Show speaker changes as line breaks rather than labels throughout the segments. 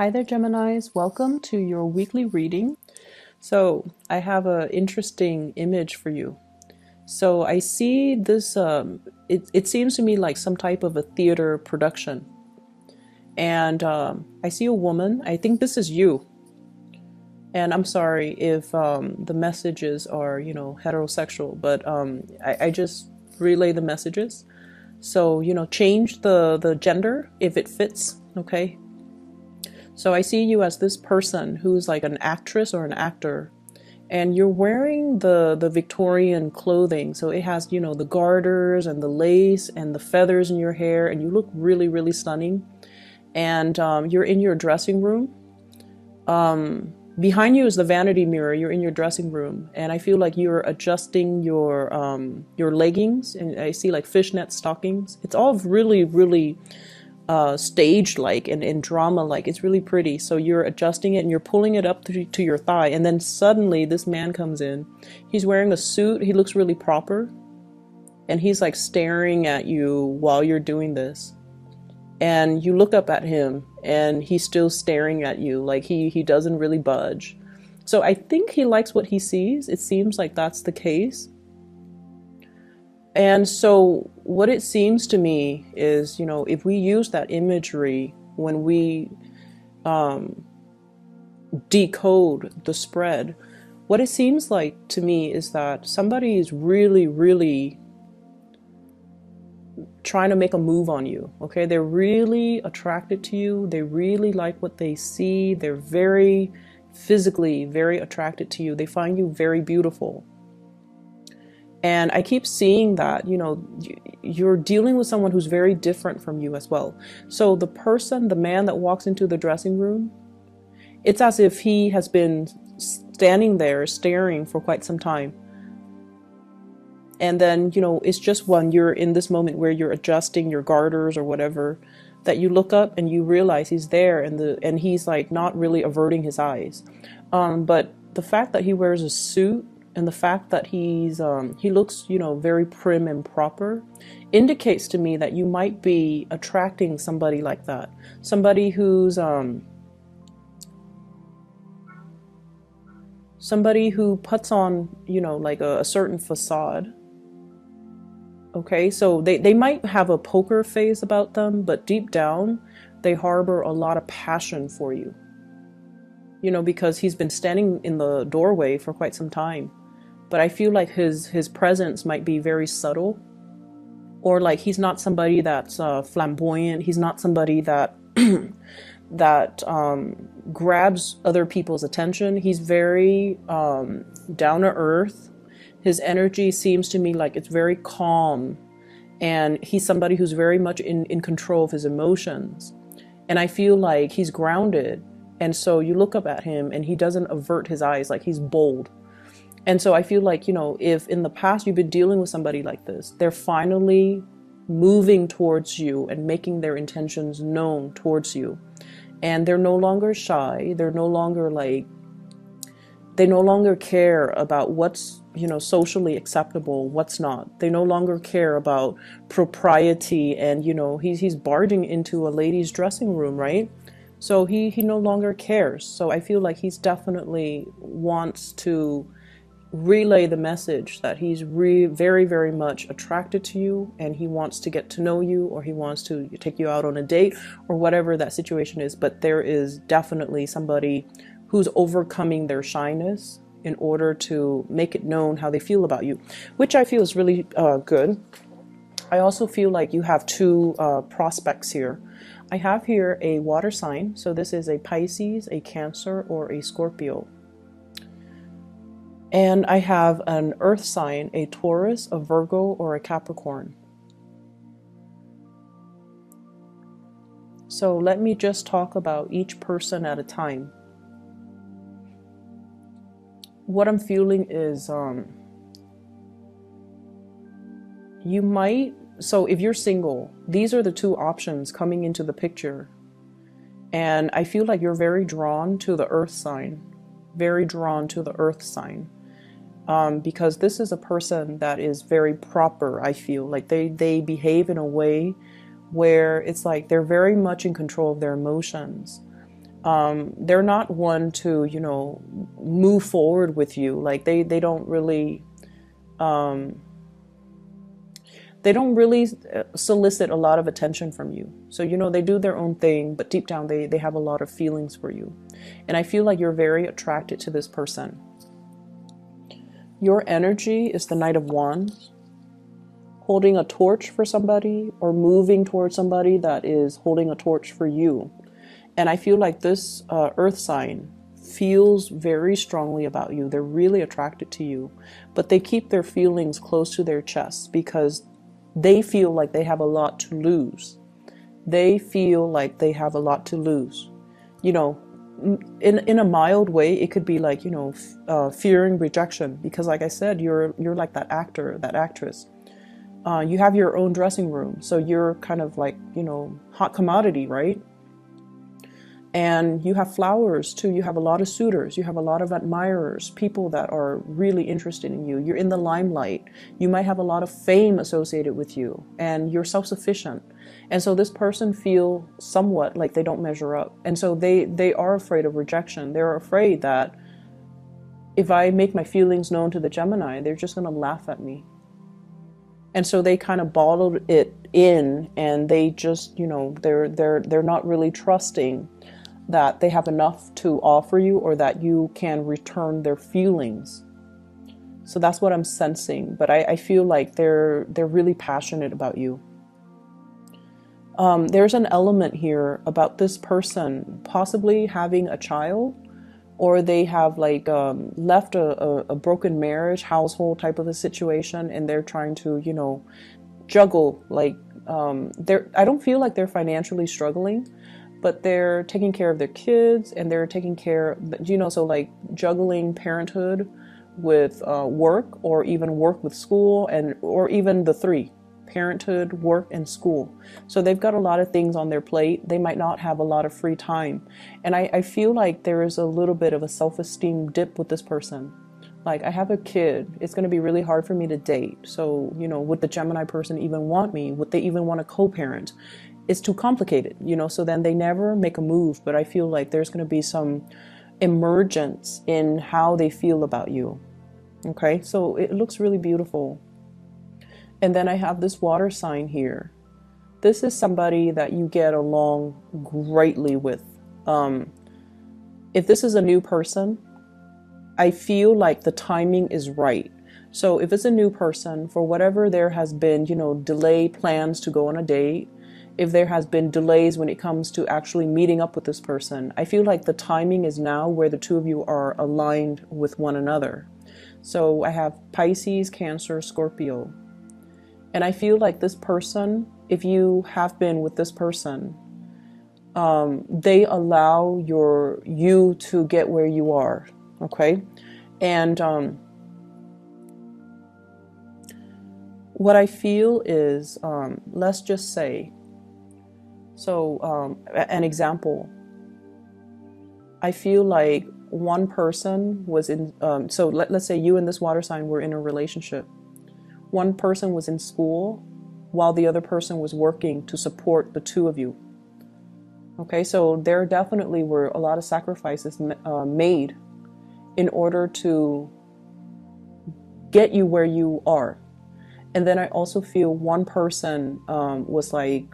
Hi there, Geminis. Welcome to your weekly reading. So I have an interesting image for you. So I see this, it seems to me like some type of a theater production. And I see a woman. I think this is you. And I'm sorry if the messages are, heterosexual, but I just relay the messages. So, change the gender if it fits, okay? So I see you as this person who's like an actress or an actor, and you're wearing the Victorian clothing. So it has, the garters and the lace and the feathers in your hair, and you look really, really stunning. And you're in your dressing room. Behind you is the vanity mirror. You're in your dressing room, and I feel like you're adjusting your leggings, and I see like fishnet stockings. It's all really, really staged like and drama like. It's really pretty. So you're adjusting it and you're pulling it up to your thigh, and then suddenly this man comes in. He's wearing a suit. He looks really proper, and he's like staring at you while you're doing this. And you look up at him and he's still staring at you, like he doesn't really budge. So I think he likes what he sees. It seems like that's the case. And so what it seems to me is, if we use that imagery when we decode the spread, what it seems like to me is that somebody is really, really trying to make a move on you, okay? They're really attracted to you. They really like what they see. They're very physically very attracted to you. They find you very beautiful. And I keep seeing that, you're dealing with someone who's very different from you as well. So the man that walks into the dressing room, it's as if he has been standing there staring for quite some time. And then, it's just when you're in this moment where you're adjusting your garters or whatever, that you look up and you realize he's there, and he's like not really averting his eyes. But the fact that he wears a suit, and the fact that he looks, very prim and proper, indicates to me that you might be attracting somebody like that. Somebody who's somebody who puts on, like a certain facade. Okay, so they might have a poker face about them, but deep down, they harbor a lot of passion for you. Because he's been standing in the doorway for quite some time. But I feel like his presence might be very subtle, or like he's not somebody that's flamboyant. He's not somebody that grabs other people's attention. He's very down to earth. His energy seems to me like it's very calm, and he's somebody who's very much in control of his emotions. And I feel like he's grounded, and so you look up at him and he doesn't avert his eyes, like he's bold. And so I feel like, if in the past you've been dealing with somebody like this, they're finally moving towards you and making their intentions known towards you. And they're no longer shy. They're no longer they no longer care about what's, socially acceptable, what's not. They no longer care about propriety, and, he's barging into a lady's dressing room, right? So he no longer cares. So I feel like he's definitely wants to relay the message that he's very, very much attracted to you, and he wants to get to know you, or he wants to take you out on a date, or whatever that situation is. But there is definitely somebody who's overcoming their shyness in order to make it known how they feel about you, which I feel is really good. I also feel like you have two prospects here. I have here a water sign, so this is a Pisces, a Cancer, or a Scorpio. And I have an earth sign, a Taurus, a Virgo, or a Capricorn. So let me just talk about each person at a time. What I'm feeling is so if you're single, these are the two options coming into the picture. And I feel like you're very drawn to the earth sign, very drawn to the earth sign. Because this is a person that is very proper. I feel like they behave in a way where it's like they're very much in control of their emotions. They're not one to, move forward with you. Like they don't really, solicit a lot of attention from you. So, they do their own thing, but deep down they have a lot of feelings for you. And I feel like you're very attracted to this person. Your energy is the Knight of Wands, holding a torch for somebody or moving towards somebody that is holding a torch for you. And I feel like this earth sign feels very strongly about you. They're really attracted to you, but they keep their feelings close to their chest because they feel like they have a lot to lose. They feel like they have a lot to lose. In a mild way, it could be like, fearing rejection, because like I said, you're like that actor, that actress. You have your own dressing room, so you're kind of like, hot commodity, right? And you have flowers too. You have a lot of suitors. You have a lot of admirers, people that are really interested in you. You're in the limelight. You might have a lot of fame associated with you, and you're self-sufficient. And so this person feel somewhat like they don't measure up. And so they are afraid of rejection. They're afraid that if I make my feelings known to the Gemini, they're just going to laugh at me. And so they kind of bottled it in, and they just, they're not really trusting that they have enough to offer you or that you can return their feelings. So that's what I'm sensing. But I feel like they're really passionate about you. There's an element here about this person possibly having a child, or they have like left a broken marriage, household type of a situation, and they're trying to, juggle. Like I don't feel like they're financially struggling, but they're taking care of their kids, and they're taking care, so like juggling parenthood with work, or even work with school, or even the three: parenthood, work, and school. So they've got a lot of things on their plate. They might not have a lot of free time. And I feel like there is a little bit of a self-esteem dip with this person. Like, I have a kid. It's going to be really hard for me to date. So, would the Gemini person even want me? Would they even want to co-parent? It's too complicated, so then they never make a move. But I feel like there's going to be some emergence in how they feel about you. Okay, so it looks really beautiful. And then I have this water sign here. This is somebody that you get along greatly with. If this is a new person, I feel like the timing is right. So if it's a new person, for whatever there has been, delay plans to go on a date, if there has been delays when it comes to actually meeting up with this person, I feel like the timing is now where the two of you are aligned with one another. So I have Pisces, Cancer, Scorpio. And I feel like this person, if you have been with this person, they allow you to get where you are, okay? And what I feel is, let's just say, an example. I feel like one person was in, let's say you and this water sign were in a relationship. One person was in school while the other person was working to support the two of you. Okay, so there definitely were a lot of sacrifices made in order to get you where you are. And then I also feel one person was like,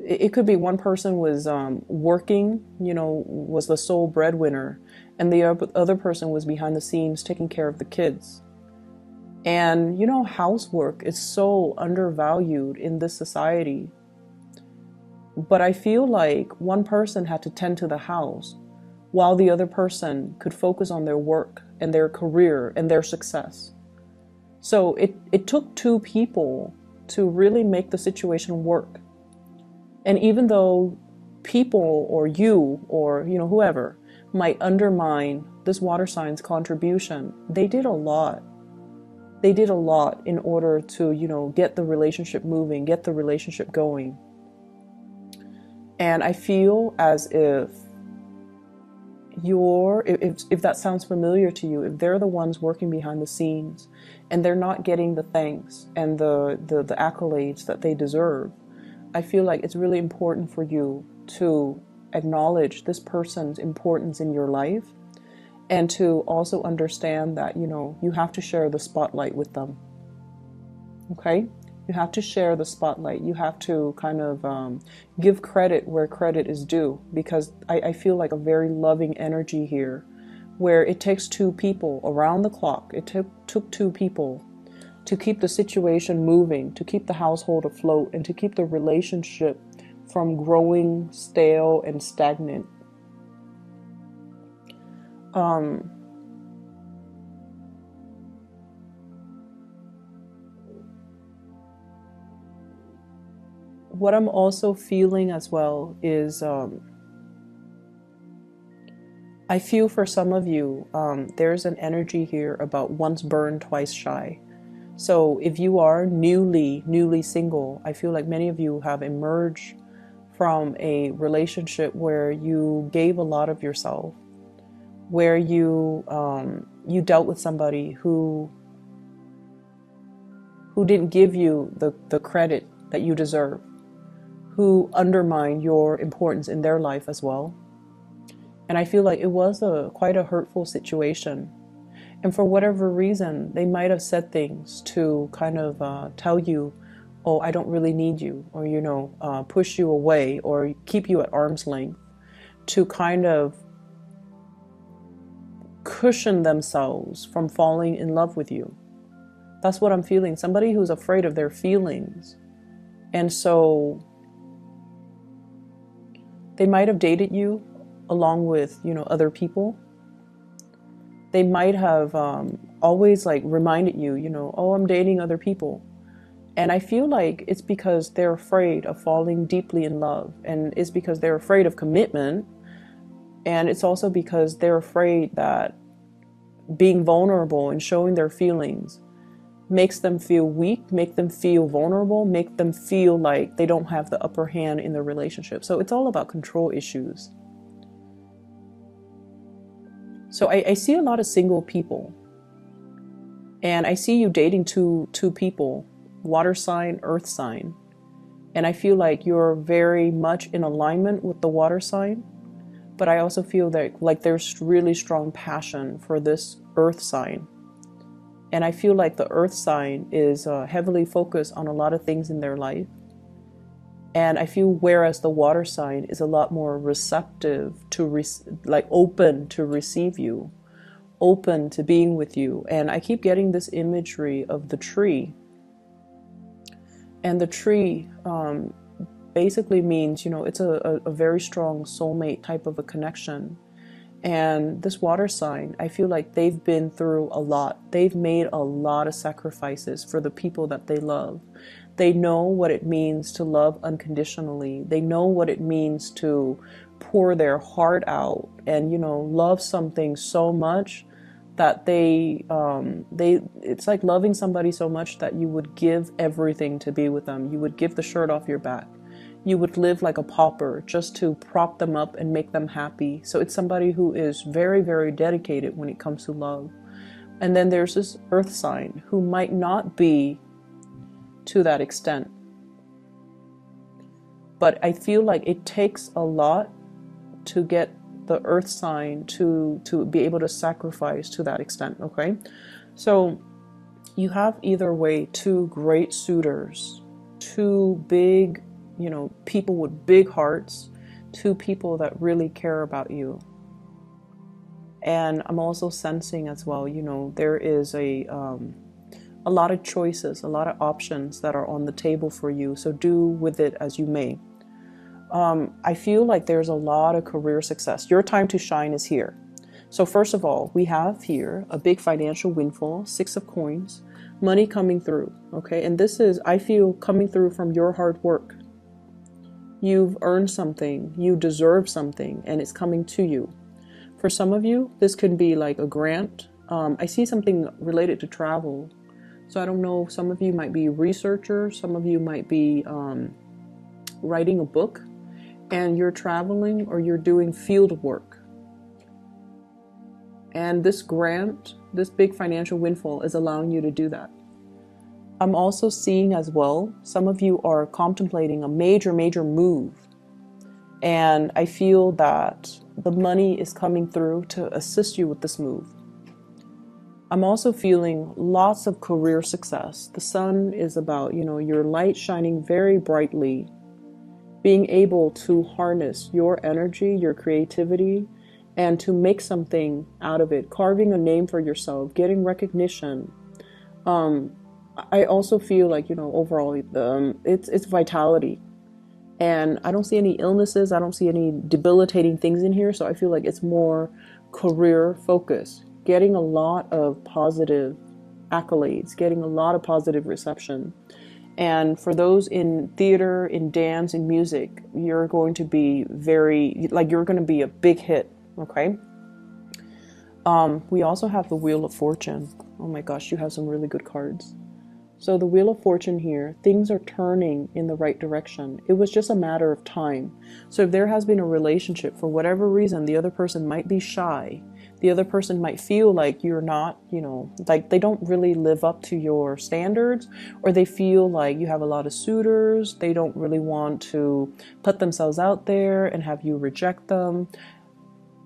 it could be one person was working, was the sole breadwinner, and the other person was behind the scenes taking care of the kids. And, housework is so undervalued in this society. But I feel like one person had to tend to the house while the other person could focus on their work and their career and their success. So it took two people to really make the situation work. And even though people or you or, whoever might undermine this water sign's contribution, they did a lot. They did a lot in order to, get the relationship moving, get the relationship going. And I feel as if if that sounds familiar to you, if they're the ones working behind the scenes and they're not getting the thanks and the accolades that they deserve, I feel like it's really important for you to acknowledge this person's importance in your life, and to also understand that, you know, you have to share the spotlight with them. Okay? You have to share the spotlight. You have to kind of give credit where credit is due, because I feel like a very loving energy here, where it takes two people around the clock. It took two people to keep the situation moving, to keep the household afloat, and to keep the relationship from growing stale and stagnant. What I'm also feeling as well is I feel for some of you, there's an energy here about once burned, twice shy. So if you are newly single, I feel like many of you have emerged from a relationship where you gave a lot of yourself, where you dealt with somebody who didn't give you the credit that you deserve, who undermined your importance in their life as well. And I feel like it was quite a hurtful situation. And for whatever reason, they might have said things to kind of tell you, oh, I don't really need you, or, you know, push you away or keep you at arm's length, to kind of cushion themselves from falling in love with you. That's what I'm feeling. Somebody who's afraid of their feelings. And so they might have dated you along with, you know, other people. They might have always like reminded you, you know, oh, I'm dating other people. And I feel like it's because they're afraid of falling deeply in love. And it's because they're afraid of commitment. And it's also because they're afraid that being vulnerable and showing their feelings makes them feel weak, make them feel vulnerable, make them feel like they don't have the upper hand in the relationship. So it's all about control issues. So I see a lot of single people, and I see you dating two people, water sign, earth sign. And I feel like you're very much in alignment with the water sign, but I also feel that like there's really strong passion for this earth sign. And I feel like the earth sign is heavily focused on a lot of things in their life. And I feel whereas the water sign is a lot more receptive to, like open to receive you, open to being with you. And I keep getting this imagery of the tree. And the tree basically means, you know, it's a very strong soulmate type of a connection. And this water sign, I feel like they've been through a lot. They've made a lot of sacrifices for the people that they love. They know what it means to love unconditionally. They know what it means to pour their heart out and, you know, love something so much that it's like loving somebody so much that you would give everything to be with them. You would give the shirt off your back. You would live like a pauper just to prop them up and make them happy. So it's somebody who is very, very dedicated when it comes to love. And then there's this earth sign who might not be to that extent. But I feel like it takes a lot to get the earth sign to be able to sacrifice to that extent, okay? So you have either way two great suitors, two big, you know, people with big hearts, two people that really care about you. And I'm also sensing as well, you know, there is a lot of choices, a lot of options that are on the table for you. So do with it as you may. I feel like there's a lot of career success. Your time to shine is here. So first of all, we have here a big financial windfall, 6 of coins, money coming through. Okay. And this is, I feel, coming through from your hard work. You've earned something, you deserve something, and it's coming to you. For some of you, this could be like a grant. I see something related to travel. So I don't know, some of you might be researchers, some of you might be writing a book, and you're traveling or you're doing field work. And this grant, this big financial windfall is allowing you to do that. I'm also seeing as well, some of you are contemplating a major, major move. And I feel that the money is coming through to assist you with this move. I'm also feeling lots of career success. The sun is about, your light shining very brightly, being able to harness your energy, your creativity, and to make something out of it, carving a name for yourself, getting recognition. I also feel like, overall, it's vitality. And I don't see any illnesses. I don't see any debilitating things in here. So I feel like it's more career focused, getting a lot of positive accolades, getting a lot of positive reception. And for those in theater, in dance, in music, you're going to be you're going to be a big hit. Okay. We also have the Wheel of Fortune. Oh my gosh, you have some really good cards. So the Wheel of Fortune here, things are turning in the right direction. It was just a matter of time. So if there has been a relationship, for whatever reason, the other person might be shy. The other person might feel like you're not, like they don't really live up to your standards, or they feel like you have a lot of suitors. They don't really want to put themselves out there and have you reject them.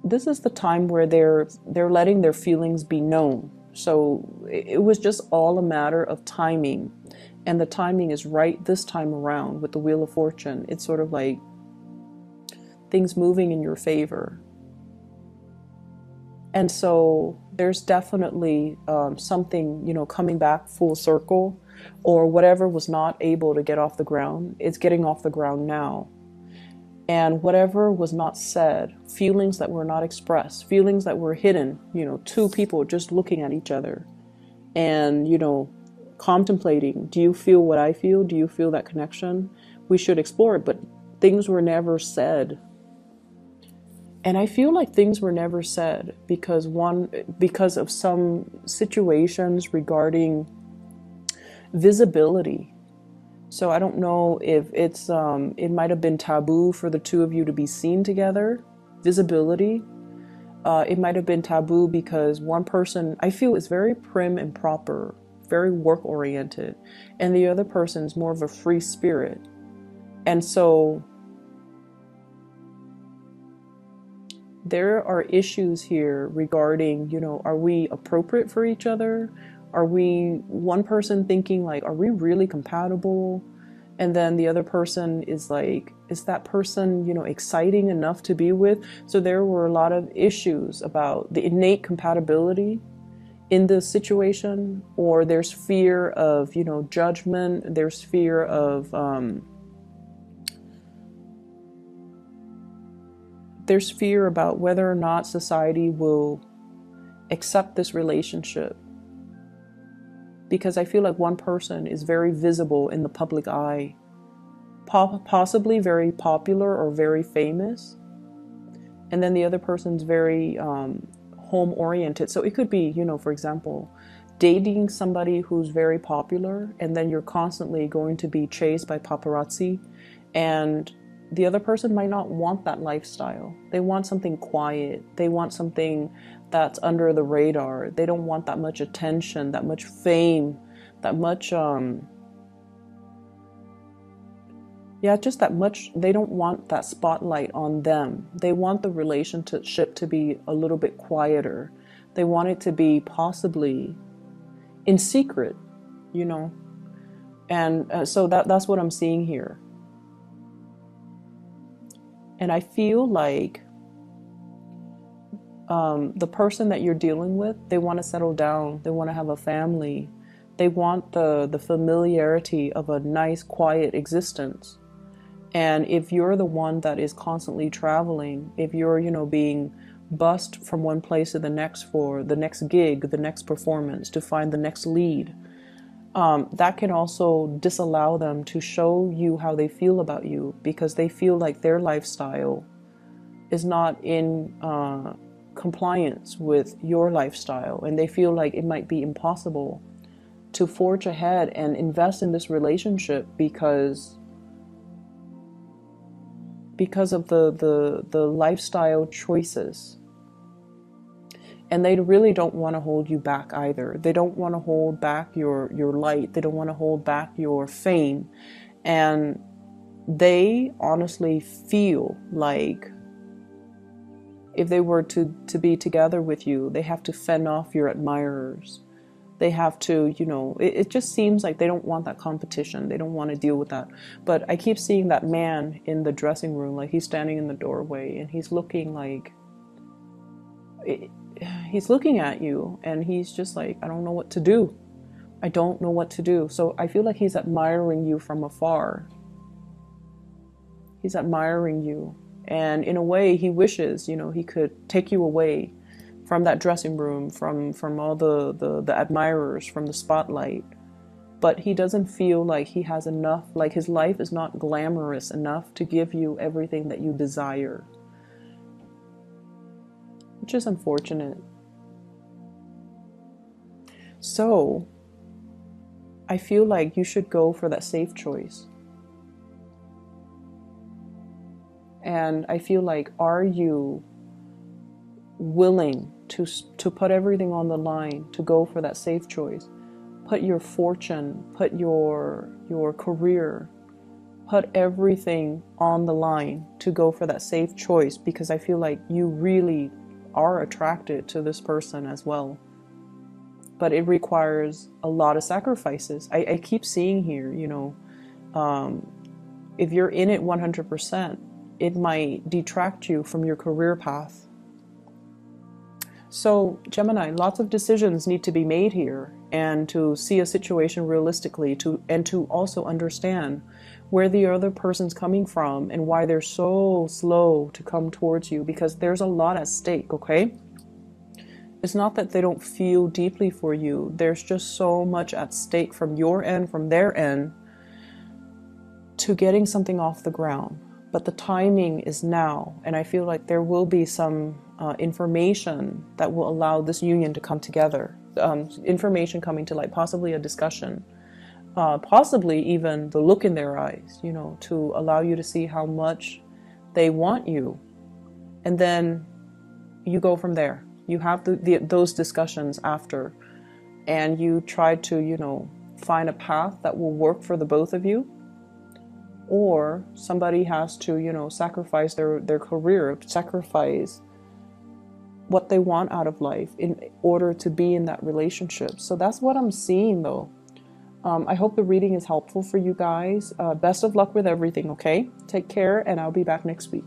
This is the time where they're letting their feelings be known. So it was just all a matter of timing. And the timing is right this time around with the Wheel of Fortune. It's sort of like things moving in your favor. And so there's definitely something, coming back full circle, or whatever was not able to get off the ground, it's getting off the ground now. And whatever was not said, feelings that were not expressed, feelings that were hidden, two people just looking at each other and, contemplating, do you feel what I feel? Do you feel that connection? We should explore it, but things were never said. And I feel like things were never said because of some situations regarding visibility. So I don't know if it might have been taboo for the two of you to be seen together. Visibility. It might have been taboo because one person, I feel, is very prim and proper, very work oriented, and the other person's more of a free spirit. And so there are issues here regarding, are we appropriate for each other? Are we, one person thinking like, are we really compatible? And then the other person is like, is that person, exciting enough to be with? So there were a lot of issues about the innate compatibility in this situation, or there's fear of, judgment. There's fear of, there's fear about whether or not society will accept this relationship. Because I feel like one person is very visible in the public eye, possibly very popular or very famous. And then the other person's very home-oriented. So it could be, for example, dating somebody who's very popular, and then you're constantly going to be chased by paparazzi, and the other person might not want that lifestyle. They want something quiet. They want something that's under the radar. They don't want that much attention, that much fame, that much, just that much. They don't want that spotlight on them. They want the relationship to be a little bit quieter. They want it to be possibly in secret, And so that's what I'm seeing here. And I feel like the person that you're dealing with, they want to settle down. They want to have a family. They want the familiarity of a nice, quiet existence. And if you're the one that is constantly traveling, if you're, being bussed from one place to the next for the next gig, the next performance, to find the next lead, that can also disallow them to show you how they feel about you, because they feel like their lifestyle is not in compliance with your lifestyle, and they feel like it might be impossible to forge ahead and invest in this relationship because of the lifestyle choices. And they really don't want to hold you back either. They don't want to hold back your light. They don't want to hold back your fame. And they honestly feel like if they were to be together with you, they have to fend off your admirers. They have to, you know, it just seems like they don't want that competition. They don't want to deal with that. But I keep seeing that man in the dressing room, like he's standing in the doorway and he's looking like, he's looking at you and he's just like, I don't know what to do. I don't know what to do. So I feel like he's admiring you from afar. He's admiring you. And in a way, he wishes, you know, he could take you away from that dressing room, from all the admirers, from the spotlight. But he doesn't feel like he has enough, like his life is not glamorous enough to give you everything that you desire. Which is unfortunate. So, I feel like you should go for that safe choice. And I feel like, are you willing to put everything on the line, to go for that safe choice? Put your fortune, put your career, put everything on the line to go for that safe choice, because I feel like you really are attracted to this person as well. But it requires a lot of sacrifices. I keep seeing here, you know, if you're in it 100%, it might detract you from your career path. So, Gemini, lots of decisions need to be made here, and to see a situation realistically, and to also understand where the other person's coming from and why they're so slow to come towards you, because there's a lot at stake, okay? It's not that they don't feel deeply for you. There's just so much at stake from your end, from their end, to getting something off the ground. But the timing is now, and I feel like there will be some information that will allow this union to come together. Information coming to light, possibly a discussion, possibly even the look in their eyes, you know, to allow you to see how much they want you. And then you go from there. You have those discussions after, and you try to, you know, find a path that will work for the both of you. Or somebody has to, you know, sacrifice their career, sacrifice what they want out of life in order to be in that relationship. So that's what I'm seeing, though. I hope the reading is helpful for you guys. Best of luck with everything, okay? Take care, and I'll be back next week.